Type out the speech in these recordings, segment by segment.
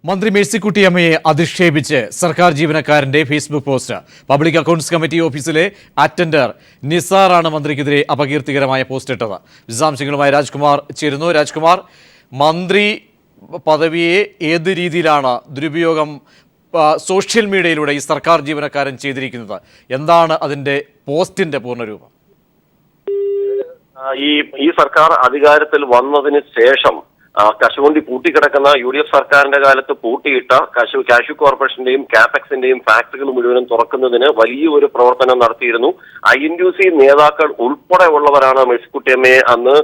മന്ത്രി മേഴ്സിക്കുട്ടിയമ്മയെ അധിക്ഷേപിച്ച് സർക്കാർ ജീവനക്കാരന്റെ Facebook post. Public accounts committee ഓഫീസിലെ അറ്റൻഡർ നിസാറാണ് മന്ത്രിക്കെതിരെ അപകീർത്തികരമായ പോസ്റ്റ് ഇട്ടത്. വിശദാംശങ്ങളുമായി രാജ്കുമാർ ചേരുന്നു. രാജ്കുമാർ, മന്ത്രി പദവിയെ ഏത് രീതിയിലാണ് ദുരുപയോഗം സോഷ്യൽ മീഡിയയിലൂടെ ഈ സർക്കാർ ജീവനക്കാരൻ ചെയ്തിരിക്കുന്നത്? എന്താണ് അതിന്റെ പോസ്റ്റിന്റെ പൂർണ്ണരൂപം? ഈ സർക്കാർ അധികാരത്തിൽ വന്നതിന് ശേഷം കശുവണ്ടി പൂട്ടിക്കിടക്കുന്ന UDF സർക്കാരിന്റെ കാലത്ത് പൂട്ടിയിട്ട കാഷ്യൂ കോർപ്പറേഷന്റെയും കാപെക്സിന്റെയും ഫാക്ടറികൾ മുഴുവനും തുറക്കുന്നതിന് വലിയൊരു പ്രവർത്തനം നടത്തിയിരുന്നു. INTUC നേതാക്കൾ ഉൾപ്പെടെ ഉള്ളവരാണ് മേഴ്സിക്കുട്ടിയമ്മയെ അന്ന്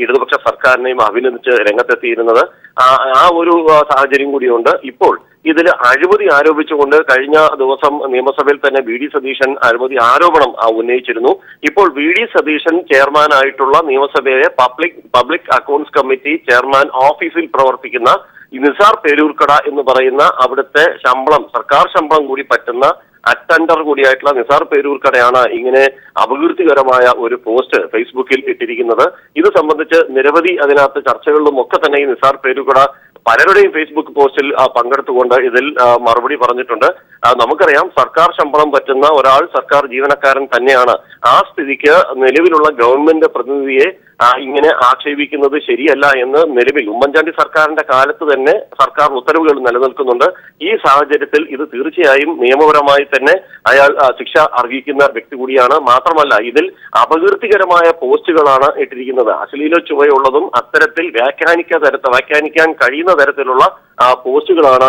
ഇടതുപക്ഷ സർക്കാരിനെയും അഭിനന്ദിച്ച് രംഗത്തെത്തിയിരുന്നത്. ആ ഒരു സാഹചര്യം കൂടിയുണ്ട്. ഇപ്പോൾ ഇതിൽ അഴിമതി ആരോപിച്ചുകൊണ്ട് കഴിഞ്ഞ ദിവസം നിയമസഭയിൽ തന്നെ VD സതീശൻ അഴിമതി ആരോപണം ഉന്നയിച്ചിരുന്നു. ഇപ്പോൾ VD സതീശൻ ചെയർമാനായിട്ടുള്ള നിയമസഭയിലെ പബ്ലിക് അക്കൗണ്ട്സ് കമ്മിറ്റി ചെയർമാൻ ഓഫീസിൽ പ്രവർത്തിക്കുന്ന നിസാർ പേരൂർക്കട എന്ന് പറയുന്ന അവിടുത്തെ സർക്കാർ ശമ്പളം കൂടി പറ്റുന്ന അറ്റൻഡർ കൂടിയായിട്ടുള്ള നിസാർ പേരൂർക്കടയാണ് ഇങ്ങനെ അപകീർത്തികരമായ ഒരു പോസ്റ്റ് ഫേസ്ബുക്കിൽ ഇട്ടിരിക്കുന്നത്. ഇത് സംബന്ധിച്ച് നിരവധി അതിനകത്ത് ചർച്ചകളിലും ഒക്കെ തന്നെ ഈ നിസാർ പേരൂർക്കട പലരുടെയും ഫേസ്ബുക്ക് പോസ്റ്റിൽ പങ്കെടുത്തുകൊണ്ട് ഇതിൽ മറുപടി പറഞ്ഞിട്ടുണ്ട്. നമുക്കറിയാം, സർക്കാർ ശമ്പളം പറ്റുന്ന ഒരാൾ സർക്കാർ ജീവനക്കാരൻ തന്നെയാണ്. ആ സ്ഥിതിക്ക് നിലവിലുള്ള ഗവൺമെന്റ് പ്രതിനിധിയെ ഇങ്ങനെ ആക്ഷേപിക്കുന്നത് ശരിയല്ല എന്ന് നിലവിൽ ഉമ്മൻചാണ്ടി സർക്കാരിന്റെ കാലത്ത് തന്നെ സർക്കാർ ഉത്തരവുകൾ നിലനിൽക്കുന്നുണ്ട്. ഈ സാഹചര്യത്തിൽ ഇത് തീർച്ചയായും നിയമപരമായി തന്നെ അയാൾ ശിക്ഷ അർഹിക്കുന്ന വ്യക്തി കൂടിയാണ്. മാത്രമല്ല, ഇതിൽ അപകീർത്തികരമായ പോസ്റ്റുകളാണ് ഇട്ടിരിക്കുന്നത്. അശ്ലീല ചുവയുള്ളതും അത്തരത്തിൽ വ്യാഖ്യാനിക്കാൻ കഴിയുന്ന തരത്തിലുള്ള പോസ്റ്റുകളാണ്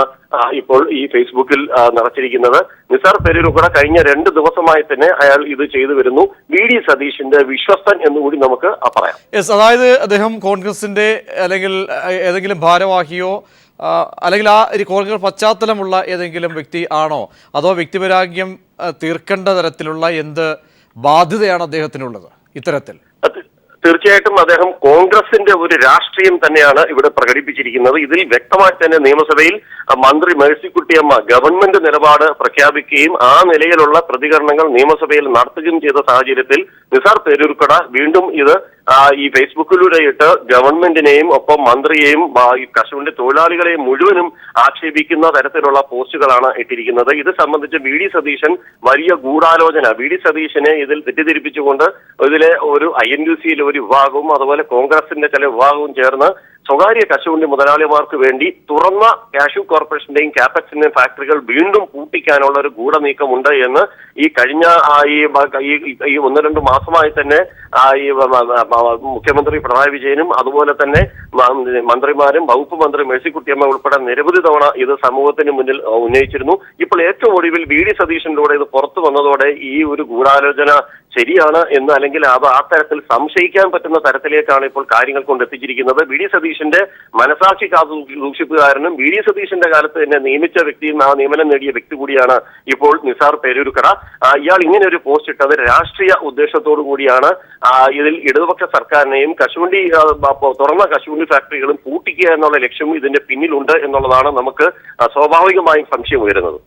ഇപ്പോൾ ഈ ഫേസ്ബുക്കിൽ നിറച്ചിരിക്കുന്നത്. നിസാർ പേരൂർക്കട കഴിഞ്ഞ 2 ദിവസമായി തന്നെ അയാൾ ഇത് ചെയ്തു വരുന്നു. VD സതീഷിന്റെ വിശ്വസ്തൻ എന്നുകൂടി നമുക്ക് പറയാം. അതായത് അദ്ദേഹം കോൺഗ്രസിന്റെ അല്ലെങ്കിൽ ഏതെങ്കിലും ഭാരവാഹിയോ അല്ലെങ്കിൽ ആ ഒരു കോൺഗ്രസ് പശ്ചാത്തലമുള്ള ഏതെങ്കിലും വ്യക്തി ആണോ, അതോ വ്യക്തിപരാഗ്യം തീർക്കേണ്ട തരത്തിലുള്ള എന്ത് ബാധ്യതയാണ് അദ്ദേഹത്തിനുള്ളത് ഇത്തരത്തിൽ? തീർച്ചയായിട്ടും അദ്ദേഹം കോൺഗ്രസിന്റെ ഒരു രാഷ്ട്രീയം തന്നെയാണ് ഇവിടെ പ്രകടിപ്പിച്ചിരിക്കുന്നത്. ഇതിൽ വ്യക്തമായി തന്നെ നിയമസഭയിൽ മന്ത്രി മേഴ്സിക്കുട്ടിയമ്മ ഗവൺമെന്റ് നിലപാട് പ്രഖ്യാപിക്കുകയും ആ നിലയിലുള്ള പ്രതികരണങ്ങൾ നിയമസഭയിൽ നടത്തുകയും ചെയ്ത സാഹചര്യത്തിൽ നിസാർ പേരൂർക്കട വീണ്ടും ഇത് ഈ ഫേസ്ബുക്കിലൂടെ ഇട്ട് ഗവൺമെന്റിനെയും ഒപ്പം മന്ത്രിയെയും ഈ കശുവണ്ടി തൊഴിലാളികളെയും മുഴുവനും ആക്ഷേപിക്കുന്ന തരത്തിലുള്ള പോസ്റ്റുകളാണ് ഇട്ടിരിക്കുന്നത്. ഇത് സംബന്ധിച്ച് VD സതീശൻ വലിയ ഗൂഢാലോചന, VD സതീശനെ ഇതിൽ തെറ്റിദ്ധരിപ്പിച്ചുകൊണ്ട് ഇതിലെ ഒരു INTUC ഒരു വിഭാഗവും അതുപോലെ കോൺഗ്രസിന്റെ ചില വിഭാഗവും ചേർന്ന് സ്വകാര്യ കശുവണ്ടി മുതലാളിമാർക്ക് വേണ്ടി തുറന്ന കാഷ്യൂ കോർപ്പറേഷന്റെയും കാപെക്സിന്റെയും ഫാക്ടറികൾ വീണ്ടും പൂട്ടിക്കാനുള്ള ഒരു ഗൂഢനീക്കമുണ്ട് എന്ന് ഈ കഴിഞ്ഞ ഈ 1-2 മാസമായി തന്നെ ഈ മുഖ്യമന്ത്രി പിണറായി വിജയനും അതുപോലെ തന്നെ മന്ത്രിമാരും വകുപ്പ് മന്ത്രി മേഴ്സിക്കുട്ടിയമ്മ ഉൾപ്പെടെ നിരവധി തവണ ഇത് സമൂഹത്തിന് മുന്നിൽ ഉന്നയിച്ചിരുന്നു. ഇപ്പോൾ ഏറ്റവും ഒടുവിൽ VD സതീശനിലൂടെ ഇത് പുറത്തു വന്നതോടെ ഈ ഒരു ഗൂഢാലോചന ശരിയാണ് എന്ന്, അല്ലെങ്കിൽ ആ തരത്തിൽ സംശയിക്കാൻ പറ്റുന്ന തരത്തിലേക്കാണ് ഇപ്പോൾ കാര്യങ്ങൾ കൊണ്ടെത്തിച്ചിരിക്കുന്നത്. VD സതീശന്റെ മനസാക്ഷി സൂക്ഷിപ്പുകാരനും VD സതീശന്റെ കാലത്ത് തന്നെ നിയമിച്ച വ്യക്തിയും ആ നിയമനം നേടിയ വ്യക്തി കൂടിയാണ് ഇപ്പോൾ നിസാർ പേരൂർക്കട. ഇയാൾ ഇങ്ങനെ ഒരു പോസ്റ്റ് ഇട്ടത് രാഷ്ട്രീയ ഉദ്ദേശത്തോടു കൂടിയാണ്. ഇതിൽ ഇടതുപക്ഷ സർക്കാരിനെയും തുറന്ന കശുവണ്ടി ഫാക്ടറികളും പൂട്ടിക്കുക എന്നുള്ള ലക്ഷ്യം ഇതിന്റെ പിന്നിലുണ്ട് എന്നുള്ളതാണ് നമുക്ക് സ്വാഭാവികമായും സംശയം ഉയരുന്നത്.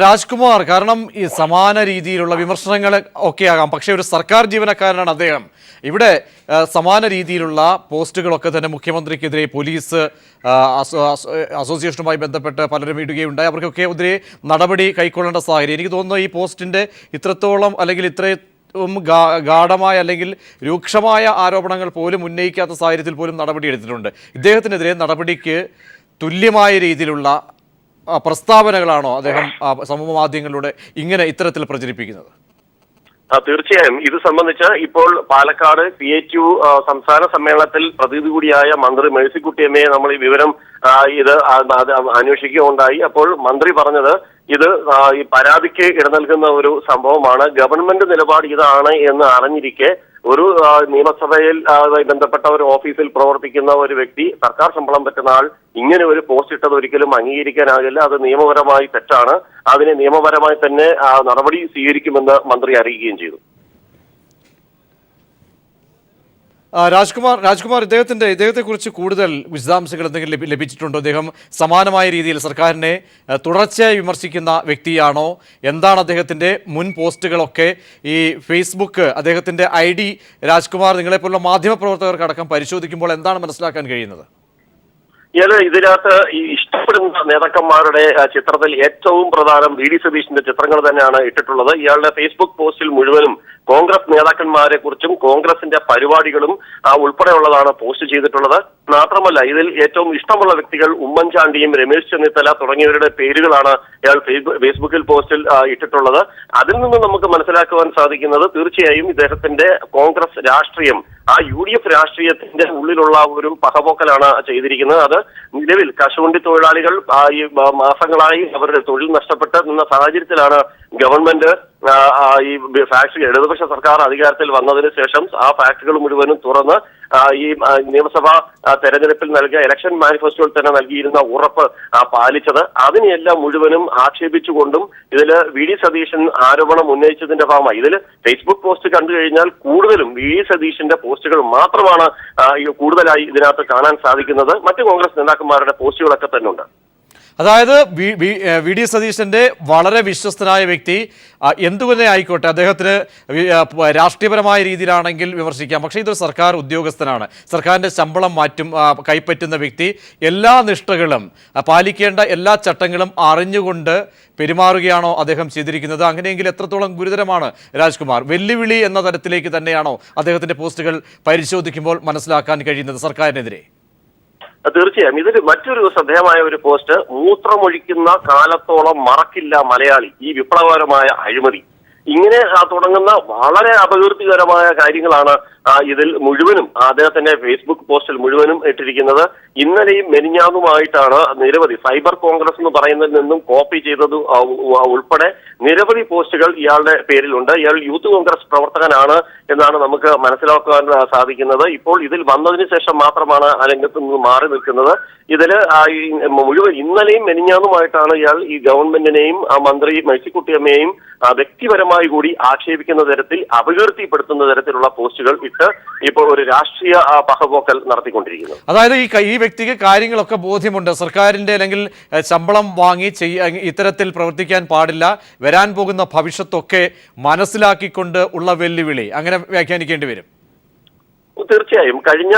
രാജ്കുമാർ, കാരണം ഈ സമാന രീതിയിലുള്ള വിമർശനങ്ങൾ ഒക്കെ ആകാം, പക്ഷേ ഒരു സർക്കാർ ജീവനക്കാരനാണ് അദ്ദേഹം. ഇവിടെ സമാന രീതിയിലുള്ള പോസ്റ്റുകളൊക്കെ തന്നെ മുഖ്യമന്ത്രിക്കെതിരെ പോലീസ് അസോസിയേഷനുമായി ബന്ധപ്പെട്ട് പലരും ഇടുകയുണ്ടായി. അവർക്കൊക്കെ എതിരെ നടപടി കൈക്കൊള്ളേണ്ട സാഹചര്യം. എനിക്ക് തോന്നുന്നു ഈ പോസ്റ്റിന്റെ ഇത്രത്തോളം അല്ലെങ്കിൽ ഇത്രയും ഗാഢമായ അല്ലെങ്കിൽ രൂക്ഷമായ ആരോപണങ്ങൾ പോലും ഉന്നയിക്കാത്ത സാഹചര്യത്തിൽ പോലും നടപടിയെടുത്തിട്ടുണ്ട്. ഇദ്ദേഹത്തിനെതിരെ നടപടിക്ക് തുല്യമായ രീതിയിലുള്ള പ്രസ്താവനകളാണോ അദ്ദേഹം സമൂഹ മാധ്യമങ്ങളിലൂടെ ഇത്തരത്തിൽ പ്രചരിപ്പിക്കുന്നത്? തീർച്ചയായും ഇത് സംബന്ധിച്ച് ഇപ്പോൾ പാലക്കാട് PATU സംസ്ഥാന സമ്മേളനത്തിൽ പ്രതിനിധി കൂടിയായ മന്ത്രി മേഴ്സിക്കുട്ടിയമ്മയെ നമ്മൾ ഈ വിവരം ഇത് അന്വേഷിക്കുകയുണ്ടായി. അപ്പോൾ മന്ത്രി പറഞ്ഞത് ഇത് ഈ പരാതിക്ക് ഇടനൽകുന്ന ഒരു സംഭവമാണ്. ഗവൺമെന്റ് നിലപാട് ഇതാണ് എന്ന് അറിഞ്ഞിരിക്കെ ഒരു നിയമസഭയിൽ ബന്ധപ്പെട്ട ഒരു ഓഫീസിൽ പ്രവർത്തിക്കുന്ന ഒരു വ്യക്തി, സർക്കാർ ശമ്പളം പറ്റുന്ന ആൾ ഇങ്ങനെ ഒരു പോസ്റ്റ് ഇട്ടത് ഒരിക്കലും അംഗീകരിക്കാനാകില്ല. അത് നിയമപരമായി തെറ്റാണ്. അതിനെ നിയമപരമായി തന്നെ നടപടി സ്വീകരിക്കുമെന്ന് മന്ത്രി അറിയിക്കുകയും ചെയ്തു. രാജ്കുമാർ, ഇദ്ദേഹത്തെക്കുറിച്ച് കൂടുതൽ വിശദാംശങ്ങൾ എന്തെങ്കിലും ലഭിച്ചിട്ടുണ്ടോ? അദ്ദേഹം സമാനമായ രീതിയിൽ സർക്കാരിനെ തുടർച്ചയായി വിമർശിക്കുന്ന വ്യക്തിയാണോ? എന്താണ് അദ്ദേഹത്തിൻ്റെ മുൻ പോസ്റ്റുകളൊക്കെ? ഈ ഫേസ്ബുക്ക് അദ്ദേഹത്തിൻ്റെ ID രാജ്കുമാർ നിങ്ങളെപ്പോലുള്ള മാധ്യമപ്രവർത്തകർക്കടക്കം പരിശോധിക്കുമ്പോൾ എന്താണ് മനസ്സിലാക്കാൻ കഴിയുന്നത്? ഇയാള് ഇതിനകത്ത് ഈ ഇഷ്ടപ്പെടുന്ന നേതാക്കന്മാരുടെ ചിത്രത്തിൽ ഏറ്റവും പ്രധാനം വി ഡി സതീഷിന്റെ ചിത്രങ്ങൾ തന്നെയാണ് ഇട്ടിട്ടുള്ളത്. ഇയാളുടെ ഫേസ്ബുക്ക് പോസ്റ്റിൽ മുഴുവനും കോൺഗ്രസ് നേതാക്കന്മാരെ കുറിച്ചും കോൺഗ്രസിന്റെ പരിപാടികളും ഉൾപ്പെടെയുള്ളതാണ് പോസ്റ്റ് ചെയ്തിട്ടുള്ളത്. മാത്രമല്ല ഇതിൽ ഏറ്റവും ഇഷ്ടമുള്ള വ്യക്തികൾ ഉമ്മൻചാണ്ടിയും രമേശ് ചെന്നിത്തല തുടങ്ങിയവരുടെ പേരുകളാണ് ഇയാൾ ഫേസ്ബുക്കിൽ പോസ്റ്റിൽ ഇട്ടിട്ടുള്ളത്. അതിൽ നിന്ന് നമുക്ക് മനസ്സിലാക്കുവാൻ സാധിക്കുന്നത് തീർച്ചയായും ഇദ്ദേഹത്തിന്റെ കോൺഗ്രസ് രാഷ്ട്രീയം UDF രാഷ്ട്രീയത്തിന്റെ ഉള്ളിലുള്ള ഒരു പകപോക്കലാണ് ചെയ്തിരിക്കുന്നത്. അത് നിലവിൽ കശുവണ്ടി തൊഴിലാളികൾ ഈ മാസങ്ങളായി അവരുടെ തൊഴിൽ നഷ്ടപ്പെട്ട് നിന്ന സാഹചര്യത്തിലാണ് ഗവൺമെന്റ് ഈ ഫാക്ടറി ഇടതുപക്ഷ സർക്കാർ അധികാരത്തിൽ വന്നതിന് ശേഷം ആ ഫാക്ടറികൾ മുഴുവനും തുറന്ന് ഈ നിയമസഭാ തെരഞ്ഞെടുപ്പിൽ നൽകിയ ഇലക്ഷൻ മാനിഫെസ്റ്റോയിൽ തന്നെ നൽകിയിരുന്ന ഉറപ്പ് പാലിച്ചത്. അതിനെയെല്ലാം മുഴുവനും ആക്ഷേപിച്ചുകൊണ്ടും ഇതിൽ വി ഡി സതീശൻ ആരോപണം ഉന്നയിച്ചതിന്റെ ഭാഗമായി ഇതിൽ ഫേസ്ബുക്ക് പോസ്റ്റ് കണ്ടു കഴിഞ്ഞാൽ കൂടുതലും വി ഡി സതീശന്റെ പോസ്റ്റുകൾ മാത്രമാണ് കൂടുതലായി ഇതിനകത്ത് കാണാൻ സാധിക്കുന്നത്. മറ്റു കോൺഗ്രസ് നേതാക്കന്മാരുടെ പോസ്റ്റുകളൊക്കെ തന്നെ ഉണ്ട്. അതായത് വി ഡി സതീശന്റെ വളരെ വിശ്വസ്തനായ വ്യക്തി എന്തുതന്നെ ആയിക്കോട്ടെ, അദ്ദേഹത്തിന് രാഷ്ട്രീയപരമായ രീതിയിലാണെങ്കിൽ വിമർശിക്കാം, പക്ഷേ ഇതൊരു സർക്കാർ ഉദ്യോഗസ്ഥനാണ്, സർക്കാരിൻ്റെ ശമ്പളം കൈപ്പറ്റുന്ന വ്യക്തി, എല്ലാ നിഷ്ഠകളും പാലിക്കേണ്ട എല്ലാ ചട്ടങ്ങളും അറിഞ്ഞുകൊണ്ട് പെരുമാറുകയാണോ അദ്ദേഹം ചെയ്തിരിക്കുന്നത്? അങ്ങനെയെങ്കിൽ എത്രത്തോളം ഗുരുതരമാണ് രാജ്കുമാർ? വെല്ലുവിളി എന്ന തരത്തിലേക്ക് തന്നെയാണോ അദ്ദേഹത്തിന്റെ പോസ്റ്റുകൾ പരിശോധിക്കുമ്പോൾ മനസ്സിലാക്കാൻ കഴിയുന്നത് സർക്കാരിനെതിരെ? തീർച്ചയായും ഇതിൽ മറ്റൊരു ശ്രദ്ധേയമായ ഒരു പോസ്റ്റ്, മൂത്രമൊഴിക്കുന്ന കാലത്തോളം മറക്കില്ല മലയാളി ഈ വിപ്ലവകരമായ അഴിമതി. ഇങ്ങനെ തുടങ്ങുന്ന വളരെ അപകീർത്തികരമായ കാര്യങ്ങളാണ് ഇതിൽ മുഴുവനും അദ്ദേഹത്തിന്റെ ഫേസ്ബുക്ക് പോസ്റ്റിൽ മുഴുവനും ഇട്ടിരിക്കുന്നത്. ഇന്നലെയും മെനിഞ്ഞാന്നുമായിട്ടാണ് നിരവധി സൈബർ കോൺഗ്രസ് എന്ന് പറയുന്നതിൽ നിന്നും കോപ്പി ചെയ്തത് ഉൾപ്പെടെ നിരവധി പോസ്റ്റുകൾ ഇയാളുടെ പേരിലുണ്ട്. ഇയാൾ യൂത്ത് കോൺഗ്രസ് പ്രവർത്തകനാണ് എന്നാണ് നമുക്ക് മനസ്സിലാക്കാൻ സാധിക്കുന്നത്. ഇപ്പോൾ ഇതിൽ വന്നതിന് ശേഷം മാത്രമാണ് ആ രംഗത്ത് നിന്ന് മാറി നിൽക്കുന്നത്. ഇതില് മുഴുവൻ ഇന്നലെയും മെനിഞ്ഞാന്നുമായിട്ടാണ് ഇയാൾ ഈ ഗവൺമെന്റിനെയും മന്ത്രി മേഴ്സിക്കുട്ടിയമ്മയെയും വ്യക്തിപരമായി കൂടി ആക്ഷേപിക്കുന്ന തരത്തിൽ അപകീർത്തിപ്പെടുത്തുന്ന തരത്തിലുള്ള പോസ്റ്റുകൾ ഇട്ട് ഇപ്പോൾ ഒരു രാഷ്ട്രീയ പകപോക്കൽ നടത്തിക്കൊണ്ടിരിക്കുന്നു. അതായത് ഈ വ്യക്തിക്ക് കാര്യങ്ങളൊക്കെ ബോധ്യമുണ്ട്, സർക്കാരിന്റെ അല്ലെങ്കിൽ ശമ്പളം വാങ്ങി ഇത്തരത്തിൽ പ്രവർത്തിക്കാൻ പാടില്ല, വരാൻ പോകുന്ന ഭവിഷ്യത്തൊക്കെ മനസ്സിലാക്കിക്കൊണ്ട് ഉള്ള വെല്ലുവിളി, അങ്ങനെ വ്യാഖ്യാനിക്കേണ്ടി വരും. തീർച്ചയായും കഴിഞ്ഞ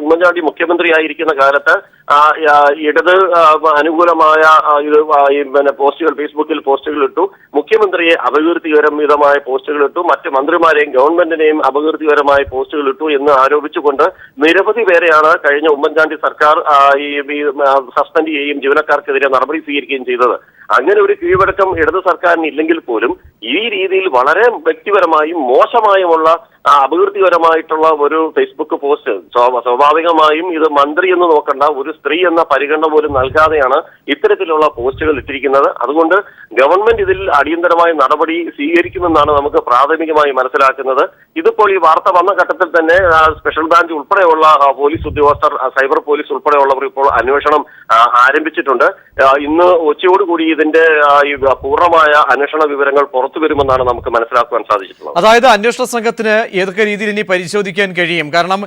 ഉമ്മൻചാണ്ടി മുഖ്യമന്ത്രിയായിരിക്കുന്ന കാലത്ത് ഇടത് അനുകൂലമായ പോസ്റ്റുകൾ ഫേസ്ബുക്കിൽ പോസ്റ്റുകൾ ഇട്ടു, മുഖ്യമന്ത്രിയെ അപകീർത്തികരമായ പോസ്റ്റുകൾ ഇട്ടു, മറ്റ് മന്ത്രിമാരെയും ഗവൺമെന്റിനെയും അപകീർത്തികരമായ പോസ്റ്റുകൾ ഇട്ടു എന്ന് ആരോപിച്ചുകൊണ്ട് നിരവധി പേരെയാണ് കഴിഞ്ഞ ഉമ്മൻചാണ്ടി സർക്കാർ സസ്പെൻഡ് ചെയ്യുകയും ജീവനക്കാർക്കെതിരെ നടപടി സ്വീകരിക്കുകയും ചെയ്തത്. അങ്ങനെ ഒരു കീഴ്വഴക്കം ഇടത് സർക്കാരിന് ഇല്ലെങ്കിൽ പോലും ഈ രീതിയിൽ വളരെ വ്യക്തിപരമായും മോശമായുമുള്ള അപകീർത്തികരമായിട്ടുള്ള ഒരു ഫേസ്ബുക്ക് പോസ്റ്റ് സ്വാഭാവികമായും ഇത് മന്ത്രി എന്ന് നോക്കണ്ട, ഒരു സ്ത്രീ എന്ന പരിഗണന പോലും നൽകാതെയാണ് ഇത്തരത്തിലുള്ള പോസ്റ്റുകൾ ഇട്ടിരിക്കുന്നത്. അതുകൊണ്ട് ഗവൺമെന്റ് ഇതിൽ അടിയന്തരമായ നടപടി സ്വീകരിക്കുമെന്നാണ് നമുക്ക് പ്രാഥമികമായി മനസ്സിലാക്കുന്നത്. ഇതിപ്പോൾ ഈ വാർത്ത വന്ന ഘട്ടത്തിൽ തന്നെ സ്പെഷ്യൽ ബ്രാഞ്ച് ഉൾപ്പെടെയുള്ള പോലീസ് ഉദ്യോഗസ്ഥർ, സൈബർ പോലീസ് ഉൾപ്പെടെയുള്ളവർ ഇപ്പോൾ അന്വേഷണം ആരംഭിച്ചിട്ടുണ്ട്. ഇന്ന് ഉച്ചയോടുകൂടി ഇതിന്റെ പൂർണ്ണമായ അന്വേഷണ വിവരങ്ങൾ പുറത്തു വരുമെന്നാണ് നമുക്ക് മനസ്സിലാക്കുവാൻ സാധിച്ചിട്ടുള്ളത്. അതായത് അന്വേഷണ സംഘത്തിന് ഏതൊക്കെ രീതിയിൽ ഇനി പരിശോധിക്കാൻ കഴിയും? കാരണം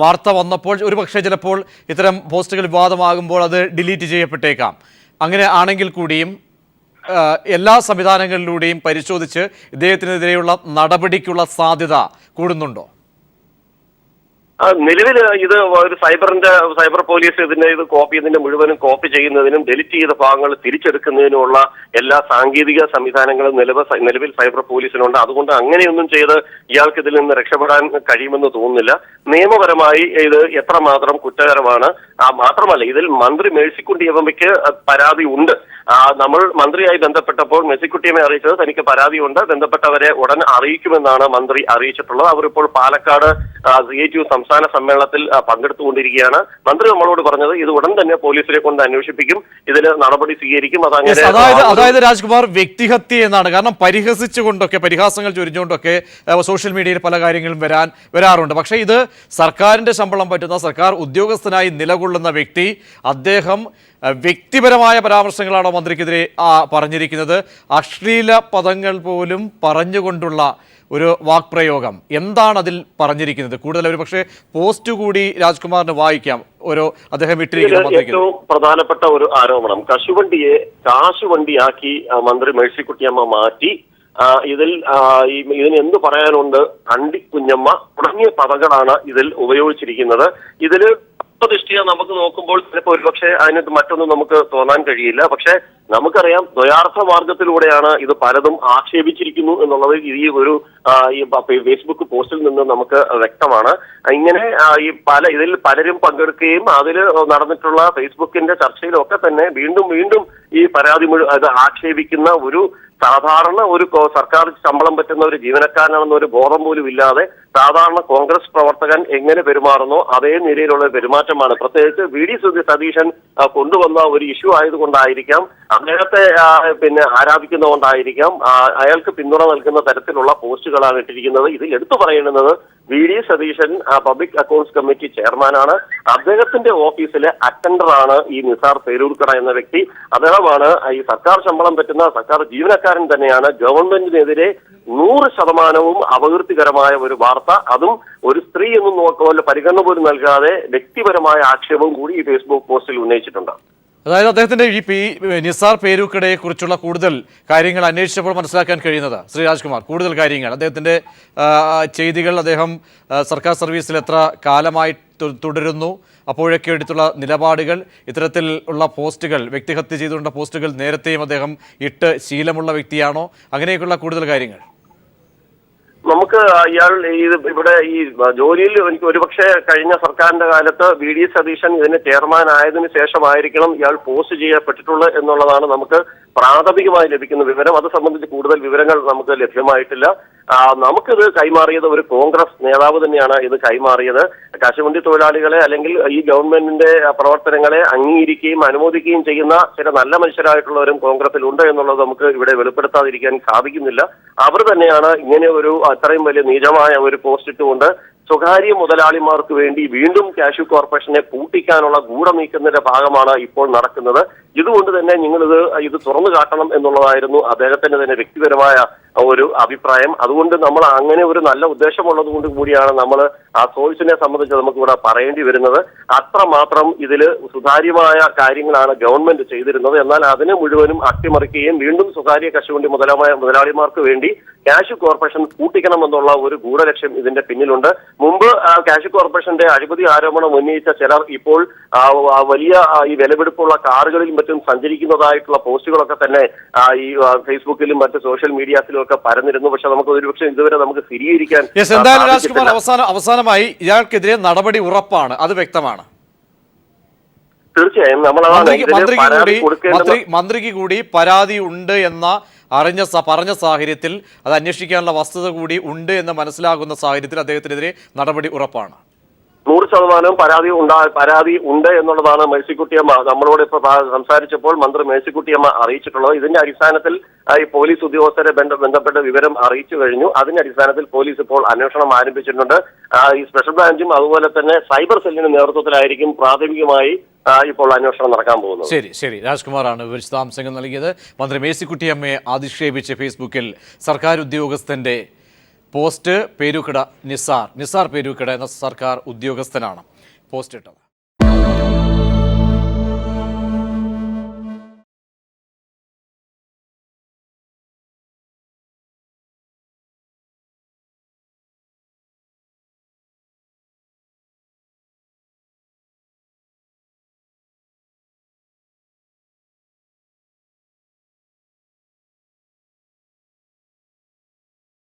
വാർത്ത വന്നപ്പോൾ ഒരുപക്ഷെ ചിലപ്പോൾ ഇത്തരം പോസ്റ്റുകൾ വിവാദമാകുമ്പോൾ അത് ഡിലീറ്റ് ചെയ്യപ്പെട്ടേക്കാം. അങ്ങനെ ആണെങ്കിൽ കൂടിയും എല്ലാ സംവിധാനങ്ങളിലൂടെയും പരിശോധിച്ച് ഇദ്ദേഹത്തിനെതിരെയുള്ള നടപടിക്കുള്ള സാധ്യത കൂടുന്നുണ്ടോ? നിലവിൽ ഇത് ഒരു സൈബർ പോലീസ് ഇതിന്റെ മുഴുവനും കോപ്പി ചെയ്യുന്നതിനും ഡിലീറ്റ് ചെയ്ത ഭാഗങ്ങൾ തിരിച്ചെടുക്കുന്നതിനുമുള്ള എല്ലാ സാങ്കേതിക സംവിധാനങ്ങളും നിലവിൽ സൈബർ പോലീസിനുണ്ട്. അതുകൊണ്ട് അങ്ങനെയൊന്നും ചെയ്ത് ഇയാൾക്ക് ഇതിൽ നിന്ന് രക്ഷപ്പെടാൻ കഴിയുമെന്ന് തോന്നുന്നില്ല. നിയമപരമായി ഇത് എത്രമാത്രം കുറ്റകരമാണ്. മാത്രമല്ല ഇതിൽ മന്ത്രി മേഴ്സിക്കുട്ടിയമ്മയ്ക്ക് പരാതി ഉണ്ട്. നമ്മൾ മന്ത്രിയായി ബന്ധപ്പെട്ടപ്പോൾ മേഴ്സിക്കുട്ടിയമ്മയെ അറിയിച്ചത് തനിക്ക് പരാതിയുണ്ട്, ബന്ധപ്പെട്ടവരെ ഉടൻ അറിയിക്കുമെന്നാണ് മന്ത്രി അറിയിച്ചിട്ടുള്ളത്. അവരിപ്പോൾ പാലക്കാട് CITU സംസ്ഥാന സമ്മേളനത്തിൽ പങ്കെടുത്തുകൊണ്ടിരിക്കുകയാണ്. മന്ത്രി നമ്മളോട് പറഞ്ഞത് ഇത് ഉടൻ തന്നെ പോലീസിനെ കൊണ്ട് അന്വേഷിപ്പിക്കും, ഇതിന് നടപടി സ്വീകരിക്കും. അതായത് രാജ്കുമാർ, വ്യക്തിഹത്യ എന്നാണ്. കാരണം പരിഹാസങ്ങൾ ചൊരിഞ്ഞുകൊണ്ടൊക്കെ സോഷ്യൽ മീഡിയയിൽ പല കാര്യങ്ങളും വരാറുണ്ട്. പക്ഷേ ഇത് സർക്കാരിന്റെ ശമ്പളം പറ്റുന്ന സർക്കാർ ഉദ്യോഗസ്ഥനായി നിലകൊള്ളുന്ന വ്യക്തി, അദ്ദേഹം വ്യക്തിപരമായ പരാമർശങ്ങളാണോ മന്ത്രിക്കെതിരെ പറഞ്ഞിരിക്കുന്നത്? അശ്ലീല പദങ്ങൾ പോലും പറഞ്ഞുകൊണ്ടുള്ള ഒരു വാക്പ്രയോഗം, എന്താണ് അതിൽ പറഞ്ഞിരിക്കുന്നത്? കൂടുതൽ ഒരു പക്ഷേ പോസ്റ്റ് കൂടി രാജ്കുമാറിന് വായിക്കാം. അദ്ദേഹം ഇട്ടിരിക്കുന്ന ഏറ്റവും പ്രധാനപ്പെട്ട ഒരു ആരോപണം, കശുവണ്ടിയെ കാശുവണ്ടിയാക്കി മന്ത്രി മേഴ്സിക്കുട്ടിയമ്മ മാറ്റി. ഇതിന് എന്ത് പറയാനുണ്ട്, അണ്ടിക്കുഞ്ഞമ്മ തുടങ്ങിയ പദങ്ങളാണ് ഇതിൽ ഉപയോഗിച്ചിരിക്കുന്നത്. ഇതിൽ ദൃഷ്ടിയ നമുക്ക് നോക്കുമ്പോൾ ചിലപ്പോൾ ഒരുപക്ഷെ അതിനകത്ത് മറ്റൊന്നും നമുക്ക് തോന്നാൻ കഴിയില്ല. പക്ഷെ നമുക്കറിയാം ദ്വയാർത്ഥ മാർഗത്തിലൂടെയാണ് ഇത് പലതും ആക്ഷേപിച്ചിരിക്കുന്നു എന്നുള്ളത് ഈ ഒരു ഈ ഫേസ്ബുക്ക് പോസ്റ്റിൽ നിന്ന് നമുക്ക് വ്യക്തമാണ്. ഇങ്ങനെ ഇതിൽ പലരും പങ്കെടുക്കുകയും അതിൽ നടന്നിട്ടുള്ള ഫേസ്ബുക്കിന്റെ ചർച്ചയിലൊക്കെ തന്നെ വീണ്ടും വീണ്ടും ഈ പരാതി അത് ആക്ഷേപിക്കുന്ന ഒരു സാധാരണ ഒരു സർക്കാർ ശമ്പളം പറ്റുന്ന ഒരു ജീവനക്കാരനാണെന്ന ഒരു ബോധം പോലും ഇല്ലാതെ സാധാരണ കോൺഗ്രസ് പ്രവർത്തകൻ എങ്ങനെ പെരുമാറുന്നോ അതേ നിലയിലുള്ള പെരുമാറ്റമാണ്. പ്രത്യേകിച്ച് വി.ഡി. സതീശൻ കൊണ്ടുവന്ന ഒരു ഇഷ്യൂ ആയതുകൊണ്ടായിരിക്കാം, അദ്ദേഹത്തെ ആരാധിക്കുന്നതുകൊണ്ടായിരിക്കാം അയാൾക്ക് പിന്തുണ നൽകുന്ന തരത്തിലുള്ള പോസ്റ്റുകളാണ് ഇട്ടിരിക്കുന്നത്. ഇതിൽ എടുത്തു പറയേണ്ടുന്നത് V D. Satheesan public accounts committee ചെയർമാനാണ്. അദ്ദേഹത്തിന്റെ ഓഫീസിലെ അറ്റൻഡറാണ് ഈ നിസാർ പേരൂർക്കട എന്ന വ്യക്തി. അദ്ദേഹമാണ് ഈ സർക്കാർ ശമ്പളം പറ്റുന്ന സർക്കാർ ജീവനക്കാരൻ തന്നെയാണ് ഗവൺമെന്റിനെതിരെ 100% അപകീർത്തികരമായ ഒരു വാർത്ത, അതും ഒരു സ്ത്രീ എന്നും നോക്കുമ്പോൾ പരിഗണന പോലും നൽകാതെ വ്യക്തിപരമായ ആക്ഷേപവും കൂടി ഈ ഫേസ്ബുക്ക് പോസ്റ്റിൽ ഉന്നയിച്ചിട്ടുണ്ട്. അതായത് അദ്ദേഹത്തിന്റെ ഈ നിസാർ പേരൂക്കടയെ കുറിച്ചുള്ള കൂടുതൽ കാര്യങ്ങൾ അന്വേഷിച്ചപ്പോൾ മനസ്സിലാക്കാൻ കഴിയുന്നത് ശ്രീ രാജ്കുമാർ, കൂടുതൽ കാര്യങ്ങൾ അദ്ദേഹത്തിന്റെ ചെയ്തികൾ, അദ്ദേഹം സർക്കാർ സർവീസിൽ എത്ര കാലമായി തുടരുന്നു, അപ്പോഴൊക്കെ എടുത്തുള്ള നിലപാടുകൾ, ഇത്തരത്തിൽ ഉള്ള പോസ്റ്റുകൾ, വ്യക്തിഹത്യ ചെയ്തുകൊണ്ട പോസ്റ്റുകൾ നേരത്തെയും അദ്ദേഹം ഇട്ട് ശീലമുള്ള വ്യക്തിയാണോ, അങ്ങനെയൊക്കെയുള്ള കൂടുതൽ കാര്യങ്ങൾ നമുക്ക് ഇയാൾ ഇവിടെ ഈ ജോലിയിൽ എനിക്ക് ഒരുപക്ഷെ കഴിഞ്ഞ സർക്കാരിന്റെ കാലത്ത് വി.ഡി. സതീശൻ ഇതിന് ചെയർമാൻ ആയതിനു ശേഷമായിരിക്കണം ഇയാൾ പോസ്റ്റ് ചെയ്യപ്പെട്ടിട്ടുള്ളത് എന്നുള്ളതാണ് നമുക്ക് പ്രാഥമികമായി ലഭിക്കുന്ന വിവരം. അത് സംബന്ധിച്ച് കൂടുതൽ വിവരങ്ങൾ നമുക്ക് ലഭ്യമായിട്ടില്ല. നമുക്കിത് കൈമാറിയത് ഒരു കോൺഗ്രസ് നേതാവ് തന്നെയാണ് ഇത് കൈമാറിയത്. കശുവണ്ടി തൊഴിലാളികളെ അല്ലെങ്കിൽ ഈ ഗവൺമെന്റിന്റെ പ്രവർത്തനങ്ങളെ അംഗീകരിക്കുകയും അനുമോദിക്കുകയും ചെയ്യുന്ന ചില നല്ല മനുഷ്യരായിട്ടുള്ളവരും കോൺഗ്രസിലുണ്ട് എന്നുള്ളത് നമുക്ക് ഇവിടെ വെളിപ്പെടുത്താതിരിക്കാൻ സാധിക്കുന്നില്ല. അവർ തന്നെയാണ് ഇങ്ങനെ ഒരു അത്രയും വലിയ നീചമായ ഒരു പോസ്റ്റ് ഇട്ടുകൊണ്ട് സ്വകാര്യ മുതലാളിമാർക്ക് വേണ്ടി വീണ്ടും കാഷ്യൂ കോർപ്പറേഷനെ പൂട്ടിക്കാനുള്ള ഗൂഢനീക്കത്തിന്റെ ഭാഗമാണ് ഇപ്പോൾ നടക്കുന്നത്. ഇതുകൊണ്ട് തന്നെ ഇത് തുറന്നു കാട്ടണം എന്നുള്ളതായിരുന്നു അദ്ദേഹത്തിന്റെ തന്നെ വ്യക്തിപരമായ ഒരു അഭിപ്രായം. അതുകൊണ്ട് നമ്മൾ അങ്ങനെ ഒരു നല്ല ഉദ്ദേശമുള്ളത് കൊണ്ട് കൂടിയാണ് നമ്മൾ ആ സോഴ്സിനെ സംബന്ധിച്ച് നമുക്ക് ഇവിടെ പറയേണ്ടി വരുന്നത്. അത്രമാത്രം ഇതിൽ സുതാര്യമായ കാര്യങ്ങളാണ് ഗവൺമെന്റ് ചെയ്തിരുന്നത്. എന്നാൽ അതിനെ മുഴുവനും അട്ടിമറിക്കുകയും വീണ്ടും സ്വകാര്യ കശുവണ്ടി മുതലാളിമാർക്ക് വേണ്ടി കാഷ്യൂ കോർപ്പറേഷൻ പൂട്ടിക്കണമെന്നുള്ള ഒരു ഗൂഢലക്ഷ്യം ഇതിന്റെ പിന്നിലുണ്ട്. മുമ്പ് കാഷ്യൂ കോർപ്പറേഷന്റെ അഴിമതി ആരോപണം ഉന്നയിച്ച ചിലർ ഇപ്പോൾ വലിയ ഈ വിലപിടിപ്പുള്ള കാറുകളിലും മറ്റും സഞ്ചരിക്കുന്നതായിട്ടുള്ള പോസ്റ്റുകളൊക്കെ തന്നെ ഈ ഫേസ്ബുക്കിലും മറ്റ് സോഷ്യൽ മീഡിയാസിലും ഒക്കെ പരന്നിരുന്നു. പക്ഷെ നമുക്ക് ഒരുപക്ഷെ ഇതുവരെ നമുക്ക് സ്ഥിരീകരിക്കാൻ എന്തായാലും രാജ്കുമാർ, അവസാനമായി ഇയാൾക്കെതിരെ നടപടി ഉറപ്പാണ്, അത് വ്യക്തമാണ്. തീർച്ചയായും മന്ത്രിക്ക് കൂടി പരാതി ഉണ്ട് എന്ന പറഞ്ഞ സാഹചര്യത്തിൽ അത് അന്വേഷിക്കാനുള്ള വസ്തുത കൂടി ഉണ്ട് എന്ന് മനസ്സിലാകുന്ന സാഹചര്യത്തിൽ അദ്ദേഹത്തിനെതിരെ നടപടി ഉറപ്പാണ്. 100% പരാതി ഉണ്ട് എന്നുള്ളതാണ് മേഴ്സിക്കുട്ടിയമ്മ നമ്മളോട് ഇപ്പൊ സംസാരിച്ചപ്പോൾ മന്ത്രി മേഴ്സിക്കുട്ടിയമ്മ അറിയിച്ചിട്ടുള്ളത്. ഇതിന്റെ അടിസ്ഥാനത്തിൽ ഈ പോലീസ് ഉദ്യോഗസ്ഥരെ ബന്ധപ്പെട്ട വിവരം അറിയിച്ചു കഴിഞ്ഞു. അതിന്റെ അടിസ്ഥാനത്തിൽ പോലീസ് ഇപ്പോൾ അന്വേഷണം ആരംഭിച്ചിട്ടുണ്ട്. ഈ സ്പെഷ്യൽ ബ്രാഞ്ചും അതുപോലെ തന്നെ സൈബർ സെല്ലിന്റെ നേതൃത്വത്തിലായിരിക്കും പ്രാഥമികമായി ഇപ്പോൾ അന്വേഷണം നടക്കാൻ പോകുന്നത്. ശരി രാജ്കുമാറാണ് വിശദാംശങ്ങൾ നൽകിയത്. മന്ത്രി മേഴ്സിക്കുട്ടിയമ്മയെ അധിക്ഷേപിച്ച് ഫേസ്ബുക്കിൽ സർക്കാർ ഉദ്യോഗസ്ഥന്റെ പോസ്റ്റ് പേരൂക്കട നിസാർ പേരൂക്കട എന്ന സർക്കാർ ഉദ്യോഗസ്ഥനാണ് പോസ്റ്റ് ഇട്ടത്.